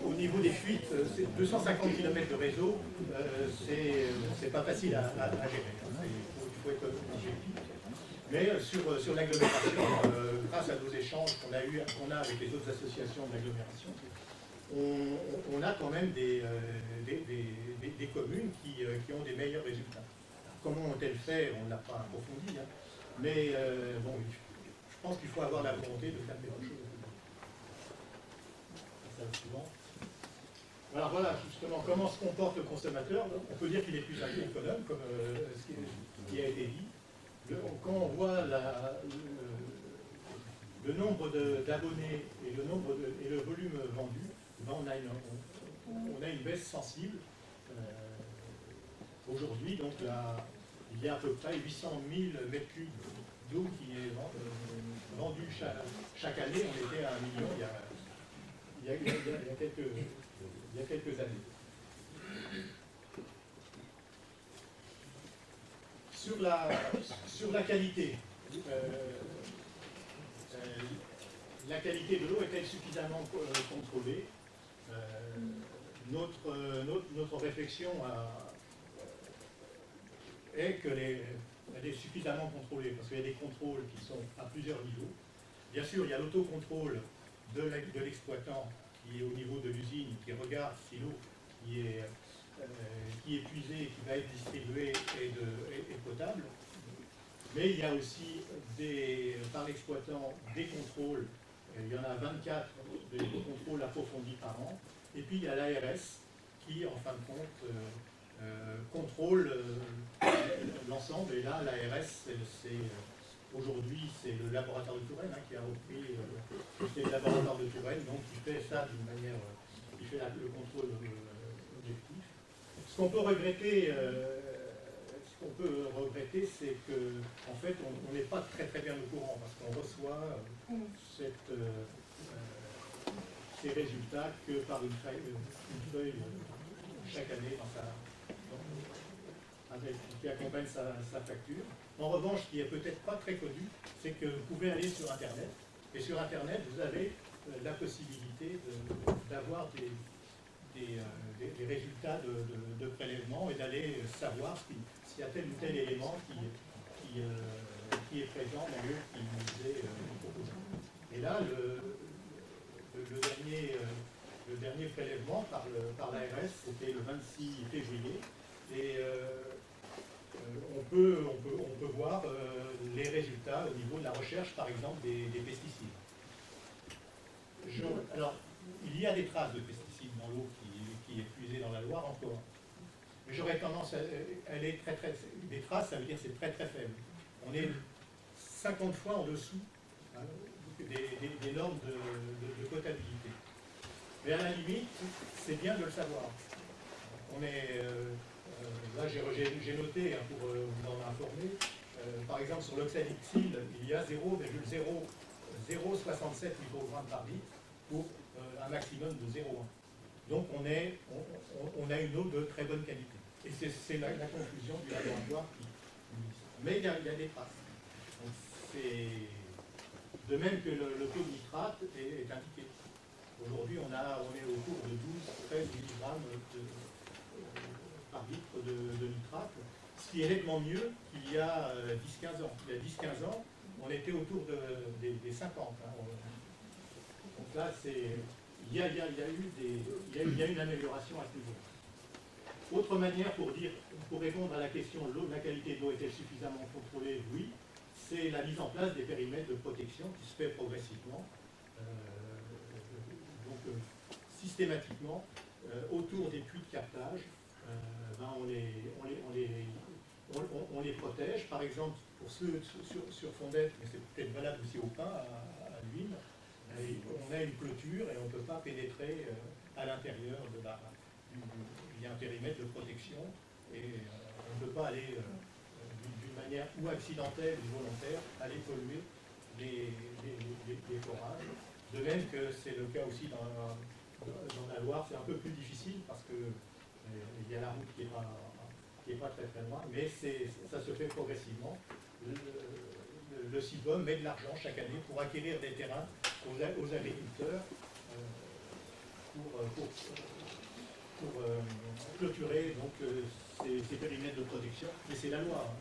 au niveau des fuites, c'est 250 km de réseau, c'est pas facile à gérer. Il faut être objectif. Mais sur l'agglomération, grâce à nos échanges qu'on a avec les autres associations de l'agglomération, on a quand même des communes qui ont des meilleurs résultats. Alors, comment ont-elles fait? On ne l'a pas approfondi, hein. Mais bon, je pense qu'il faut avoir la volonté de faire quelque chose. Alors voilà, justement, comment se comporte le consommateur? On peut dire qu'il est plus économe, comme ce qui a été dit. Quand on voit le nombre d'abonnés et le volume vendu, ben on a une baisse sensible. Aujourd'hui, donc il y a à peu près 800 000 m3 d'eau qui est vendue chaque année. On était à 1 million il y a quelques années. Sur la qualité, la qualité de l'eau est-elle suffisamment contrôlée? Notre réflexion est qu'elle est suffisamment contrôlée, parce qu'il y a des contrôles qui sont à plusieurs niveaux. Bien sûr, il y a l'autocontrôle de l'exploitant qui est au niveau de l'usine, qui regarde si l'eau qui est puisée, qui va être distribuée est potable. Mais il y a aussi par l'exploitant des contrôles, il y en a 24 de contrôles approfondis par an, et puis il y a l'ARS qui, en fin de compte, contrôle l'ensemble. Et là, l'ARS, aujourd'hui, c'est le laboratoire de Touraine qui a repris, c'est le laboratoire de Touraine, donc qui fait ça d'une manière, qui fait le contrôle objectif. Ce qu'on peut regretter, c'est que, en fait, on n'est pas très bien au courant, parce qu'on reçoit ces résultats que par une feuille chaque année qui accompagne sa facture. En revanche, ce qui n'est peut-être pas très connu, c'est que vous pouvez aller sur Internet, et sur Internet, vous avez la possibilité d'avoir des résultats de prélèvement et d'aller savoir s'il y a tel ou tel élément qui est présent dans l'eau qui nous est proposé. Et là, le dernier prélèvement par l'ARS, c'était le 26 février, et on peut voir les résultats au niveau de la recherche, par exemple, des pesticides. Alors, il y a des traces de pesticides dans l'eau qui est puisée dans la Loire encore. Mais j'aurais tendance elle est des traces, ça veut dire que c'est très faible. On est 50 fois en dessous des normes de potabilité. Mais à la limite, c'est bien de le savoir. Là, j'ai noté, pour vous en informer, par exemple sur l'oxalixyle, il y a 0,067 microgrammes par litre pour un maximum de 0,1. Donc on a une eau de très bonne qualité. Et c'est la conclusion du laboratoire qui dit ça. Mais il y a des traces. Donc, de même que le taux de nitrate est indiqué. Aujourd'hui, on est autour de 12-13 mg par litre de nitrate, ce qui est nettement mieux qu'il y a 10-15 ans. Il y a 10-15 ans, on était autour des 50. Donc là, il y a une amélioration à ce niveau. Autre manière pour répondre à la question la qualité de l'eau est-elle suffisamment contrôlée? Oui, c'est la mise en place des périmètres de protection qui se fait progressivement, systématiquement, autour des puits de captage. On les protège. Par exemple, pour ceux sur fondette, mais c'est peut-être valable aussi au pain, à l'huile, on a une clôture et on ne peut pas pénétrer à l'intérieur de il y a un périmètre de protection et on ne peut pas aller d'une manière ou accidentelle ou volontaire aller polluer les forages. De même que c'est le cas aussi dans la Loire, c'est un peu plus difficile parce que il y a la route qui est pas très loin, mais ça se fait progressivement. Le CIBOM met de l'argent chaque année pour acquérir des terrains aux agriculteurs pour clôturer donc, ces périmètres de protection. Mais c'est la loi.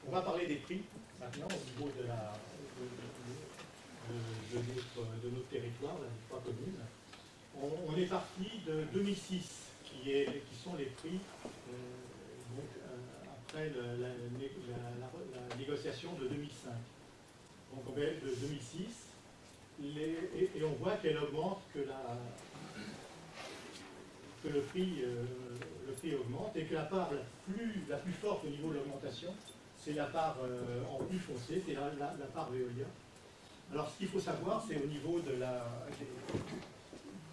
On va parler des prix maintenant au niveau de notre territoire, la trois communes. On est parti de 2006, qui sont les prix après la négociation de 2005. Donc on va de 2006, et on voit qu'elle augmente, que le le prix augmente et que la part la plus forte au niveau de l'augmentation, c'est la part en plus foncé, c'est la part Veolia. Alors ce qu'il faut savoir, c'est au niveau de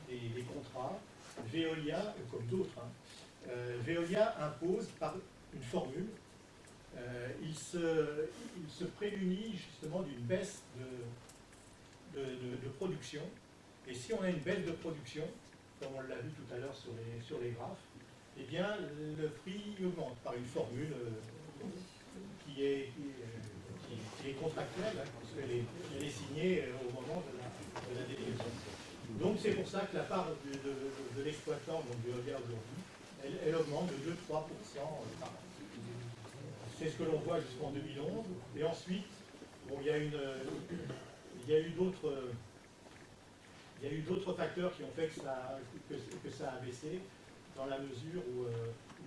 des contrats, Veolia, comme d'autres, Veolia impose par une formule, il se prémunit justement d'une baisse de production. Et si on a une baisse de production, comme on l'a vu tout à l'heure sur les graphes, eh bien le prix augmente par une formule qui est contractuelle, hein, parce qu'elle est signée au moment de la délégation. Donc c'est pour ça que la part de l'exploitant, donc de Veolia aujourd'hui, elle augmente de 2-3% par an. C'est ce que l'on voit jusqu'en 2011. Et ensuite, bon, il y a eu d'autres facteurs qui ont fait que ça a baissé, dans la mesure où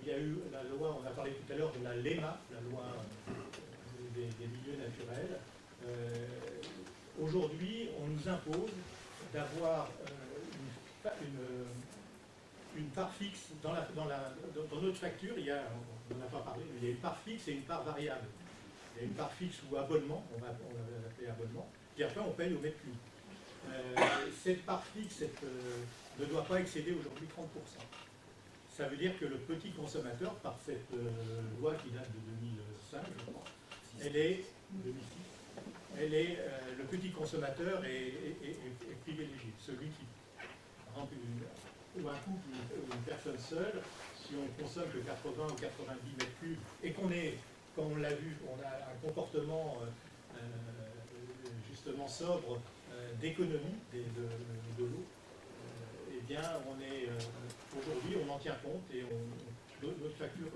il y a eu la loi, on a parlé tout à l'heure de la LEMA, la loi des milieux naturels. Aujourd'hui, on nous impose d'avoir une part fixe dans notre facture. On n'en a pas parlé, mais il y a une part fixe et une part variable. Il y a une part fixe ou abonnement, on va l'appeler abonnement, puis après on paye au mètre cube. Cette part fixe ne doit pas excéder aujourd'hui 30%. Ça veut dire que le petit consommateur, par cette loi qui date de 2005, je crois, le petit consommateur est privilégié. Celui qui rentre ou un couple ou une personne seule, si on consomme que 80 ou 90 mètres cubes et qu'on est, comme on l'a vu, on a un comportement justement sobre d'économie de l'eau, eh bien on est aujourd'hui on en tient compte et notre facture.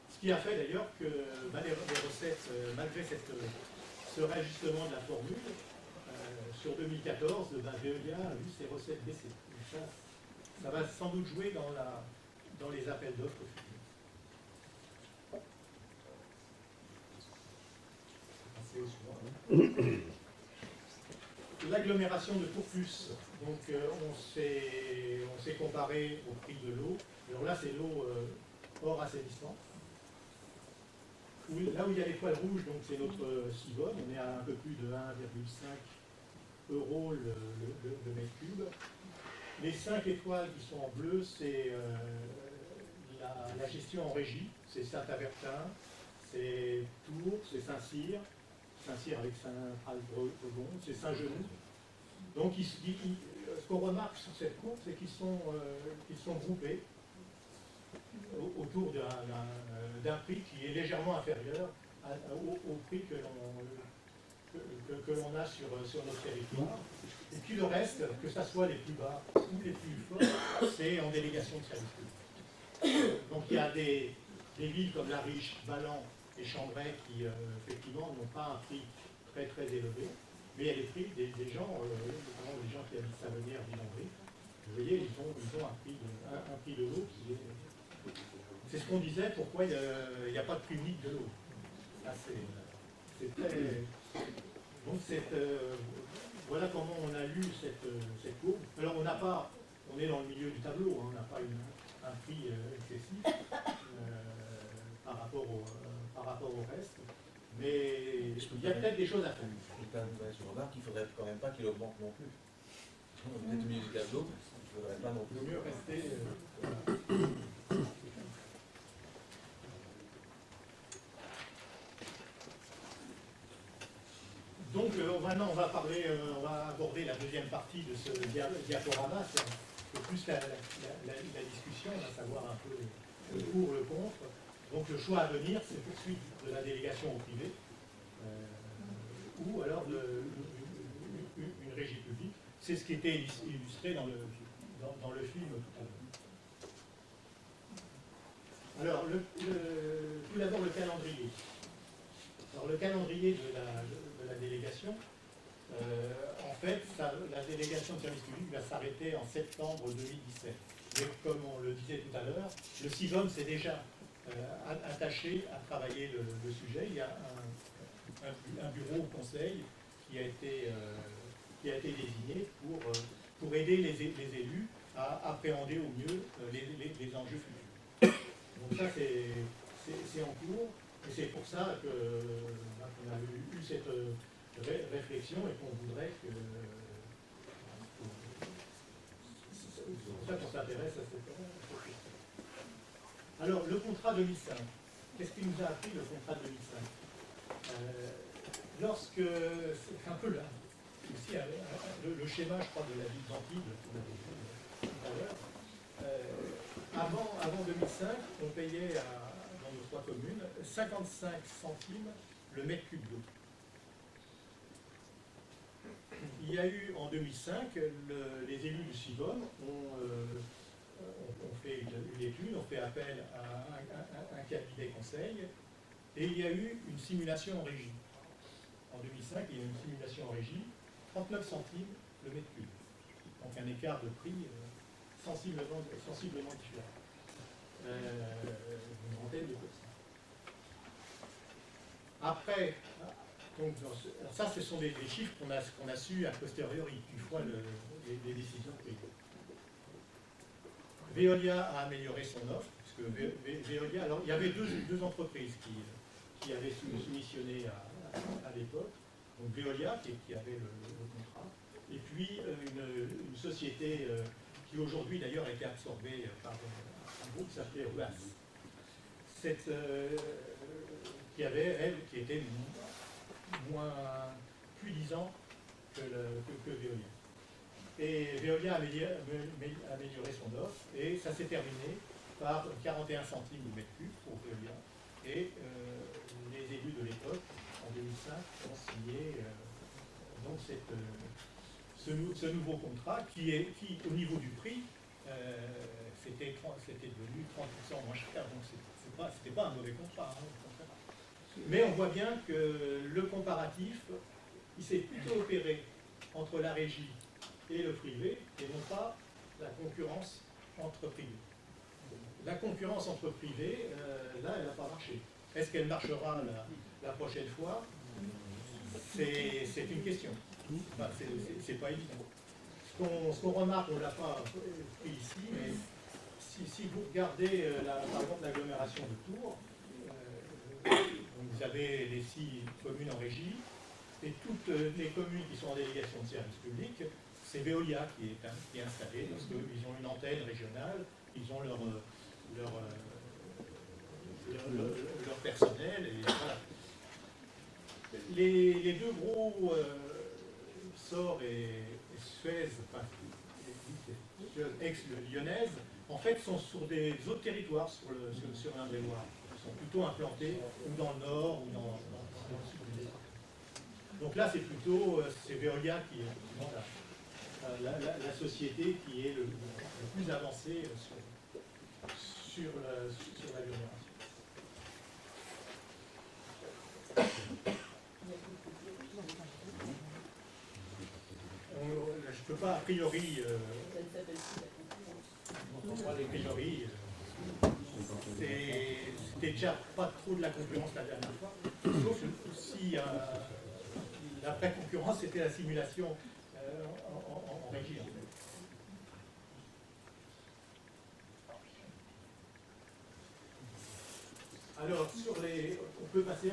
Ce qui a fait d'ailleurs que les recettes, malgré ce réajustement de la formule, sur 2014, Veolia a vu ses recettes baisser. Ça va sans doute jouer dans les appels d'offres futurs. L'agglomération de Tourpus. Donc on s'est comparé au prix de l'eau. Alors là c'est l'eau hors assainissement. Là où il y a l'étoile rouge, donc c'est notre Civonne, on est à un peu plus de 1,5 € le mètre cube. Les 5 étoiles qui sont en bleu, c'est la gestion en régie, c'est Saint-Avertin, c'est Tours, c'est Saint-Cyr avec Saint-Albregon, c'est Saint-Genou. Donc ce qu'on remarque sur cette courbe, c'est qu'ils sont groupés autour d'un prix qui est légèrement inférieur au prix que l'on a sur notre territoire. Et puis le reste, que ce soit les plus bas ou les plus forts, c'est en délégation de service public. Donc il y a des villes comme La Riche, Ballan et Chambray qui effectivement n'ont pas un prix très très élevé, mais il y a les prix des gens, notamment les gens qui habitent Savenière, Villandry. Vous voyez, ils ont un prix de l'eau qui est... C'est ce qu'on disait, pourquoi il n'y a pas de prix unique de l'eau. C'est très... Donc voilà comment on a lu cette courbe. Alors on est dans le milieu du tableau, hein, on n'a pas un prix excessif par rapport au reste, mais il y a peut-être des choses à faire. Je remarque qu'il ne faudrait quand même pas qu'il augmente non plus. On est au milieu du tableau, il ne faudrait pas non plus. Il vaut mieux rester... Donc maintenant on va aborder la deuxième partie de ce diaporama, c'est plus la discussion, on va savoir un peu le pour, le contre. Donc le choix à venir, c'est poursuite de la délégation au privé, ou alors une régie publique. C'est ce qui était illustré dans le film tout à l'heure. Alors tout d'abord le calendrier. Alors le calendrier de la délégation, en fait, la délégation de service public va s'arrêter en septembre 2017. Mais comme on le disait tout à l'heure, le CIVOM s'est déjà attaché à travailler le sujet. Il y a un bureau au conseil qui a été désigné pour aider les élus à appréhender au mieux les enjeux futurs. Donc ça, c'est en cours, et c'est pour ça qu'on a eu cette réflexion et qu'on voudrait que... C'est pour ça qu'on s'intéresse à cette question. Alors, le contrat 2005. Qu'est-ce qui nous a appris le contrat 2005 c'est un peu là, aussi le schéma, je crois, de la ville d'Antibes qu'on avait vu tout à l'heure. Avant 2005, on payait dans nos 3 communes 55 centimes le mètre cube d'eau. Il y a eu en 2005, les élus du CIVOM ont fait une étude, ont fait appel à un cabinet conseil, et il y a eu une simulation en régie. En 2005, il y a eu une simulation en régie, 39 centimes le mètre cube. Donc un écart de prix sensiblement différent. Une trentaine de pourcents. Après, donc, ça, ce sont des chiffres qu'on a su a posteriori, une fois les décisions prises. Veolia a amélioré son offre, parce que Veolia, alors il y avait deux entreprises qui avaient soumissionné à l'époque, donc Veolia qui avait le contrat, et puis une société qui aujourd'hui d'ailleurs a été absorbée par un groupe qui s'appelait RUAS, qui était plus disant que Veolia. Et Veolia a amélioré son offre, et ça s'est terminé par 41 centimes le mètre cube pour Veolia. Et les élus de l'époque, en 2005, ont signé donc ce nouveau contrat qui, au niveau du prix, c'était devenu 30% moins cher. Donc c'était pas un mauvais contrat. Hein, mais on voit bien que le comparatif, il s'est plutôt opéré entre la régie et le privé, et non pas la concurrence entre privés. La concurrence entre privés, là, elle n'a pas marché. Est-ce qu'elle marchera la prochaine fois? C'est une question. Enfin, c'est pas évident. Ce qu'on remarque, on ne l'a pas pris ici, mais si vous regardez par exemple l'agglomération de Tours, vous avez les 6 communes en régie, et toutes les communes qui sont en délégation de service public, c'est Veolia qui est installé, parce qu'ils ont une antenne régionale, ils ont leur personnel, et voilà. Les deux gros SOR et Suez, enfin, ex-lyonnaise, en fait sont sur des autres territoires sur l'Indre-et-Loire. Ils sont plutôt implantés ou dans le nord ou dans le sud de l'État. Donc là, c'est Veolia qui est la société qui est le plus avancée sur l'agglomération. Je ne peux pas a priori. C'était déjà pas trop de la concurrence la dernière fois. Sauf si la vraie concurrence c'était la simulation en régie. En fait. Alors, on peut passer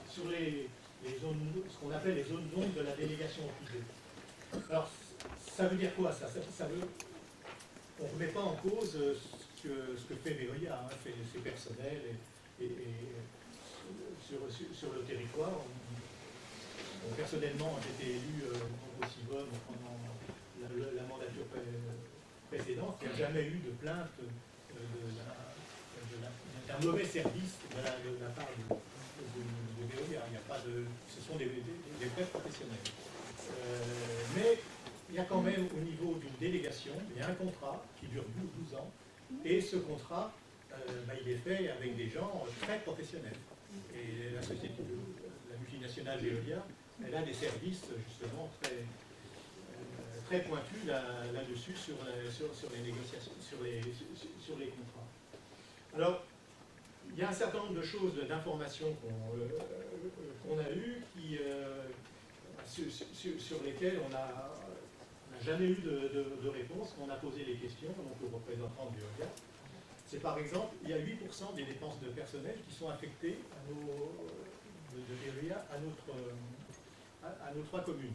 sur les zones, ce qu'on appelle les zones d'ombre de la délégation au privé. Alors, ça veut dire quoi ça veut, on ne remet pas en cause ce que fait Veolia, hein, fait ses personnels et sur le territoire. Personnellement, j'étais élu au CIVOM pendant la mandature précédente. Il n'y a jamais eu de plainte d'un mauvais service de la part de Veolia. Il n'y a pas ce sont des vrais professionnels. Mais il y a quand même au niveau d'une délégation, il y a un contrat qui dure 12 ans, et ce contrat, il est fait avec des gens très professionnels. Et la société, la multinationale Veolia, elle a des services justement très pointus là-dessus sur les négociations, sur les contrats. Alors, il y a un certain nombre de choses, d'informations qu'on a eues sur lesquelles on n'a jamais eu de réponse. On a posé les questions donc aux représentants de Veolia. c'est par exemple, il y a 8% des dépenses de personnel qui sont affectées de VEIA à nos 3 communes.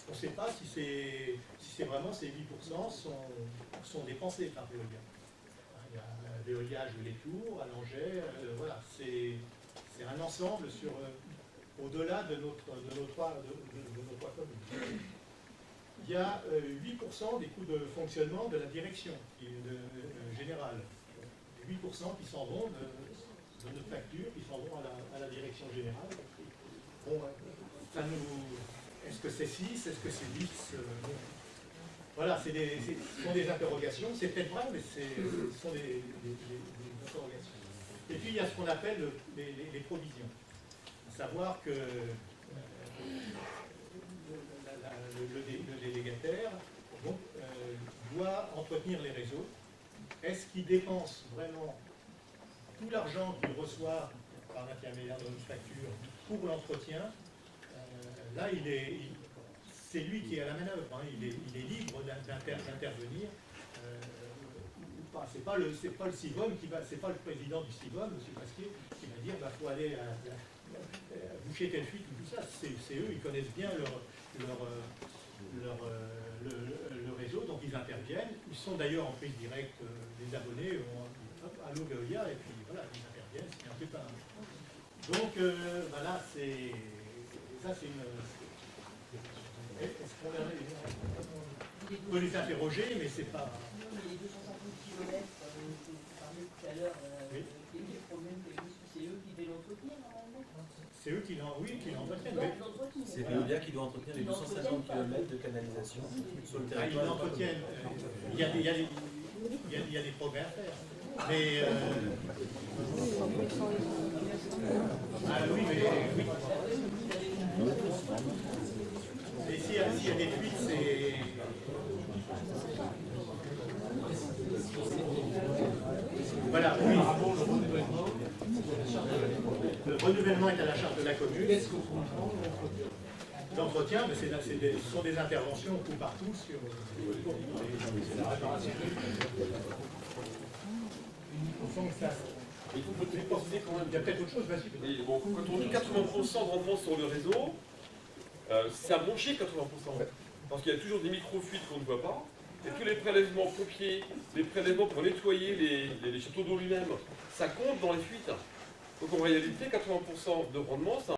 On ne sait pas si c'est vraiment ces 8% sont dépensés par VEIA. Il y a Veolia à Les Tours, à Langeais, voilà, c'est un ensemble au-delà de nos 3 communes. Il y a 8% des coûts de fonctionnement de la direction générale. 8% qui s'en vont de notre facture, qui s'en vont à la direction générale. Bon, est-ce que c'est 6, est-ce que c'est 10 Voilà, ce sont des interrogations. C'est peut-être vrai, mais ce sont des interrogations. Et puis il y a ce qu'on appelle les provisions. À savoir que le délégataire doit entretenir les réseaux. Est-ce qu'il dépense vraiment tout l'argent qu'il reçoit par l'intermédiaire de notre facture pour l'entretien? Là, c'est lui qui est à la manœuvre. Hein. Il est libre d'intervenir. C'est pas le CIVOM c'est pas le président du CIVOM, M. Pasquier, qui va dire faut aller boucher telle fuite ou tout ça. C'est eux, ils connaissent bien le réseau, donc ils interviennent. Ils sont d'ailleurs en prise directe des abonnés, allô Veolia, et puis voilà, ils interviennent, c'est un peu pas. Donc voilà, ça c'est une. Est-ce qu'on peut les interroger, mais c'est pas. Les 250 km, vous parliez tout à l'heure, oui. les problèmes que c'est eux qui devaient l'entretenir normalement. C'est eux qui l'entretiennent. C'est Veolia qui doit entretenir les 250 km de canalisation sur le territoire. Ils l'entretiennent. Il y a des progrès à faire. Mais oui, mais oui. Et s'il y a des fuites, c'est. Voilà, oui. Le renouvellement est à la charge de la commune. L'entretien, ce sont des interventions coup partout sur la réparation. Il faut peut-être penser quand même. Il y a peut-être autre chose, vas-y. Bon, quand on dit 80% de rendement sur le réseau, ça a monté 80%. Parce qu'il y a toujours des micro-fuites qu'on ne voit pas. Et tous les prélèvements pompiers, les prélèvements pour nettoyer les châteaux d'eau lui-même, ça compte dans les fuites. Donc en réalité, 80% de rendement, ça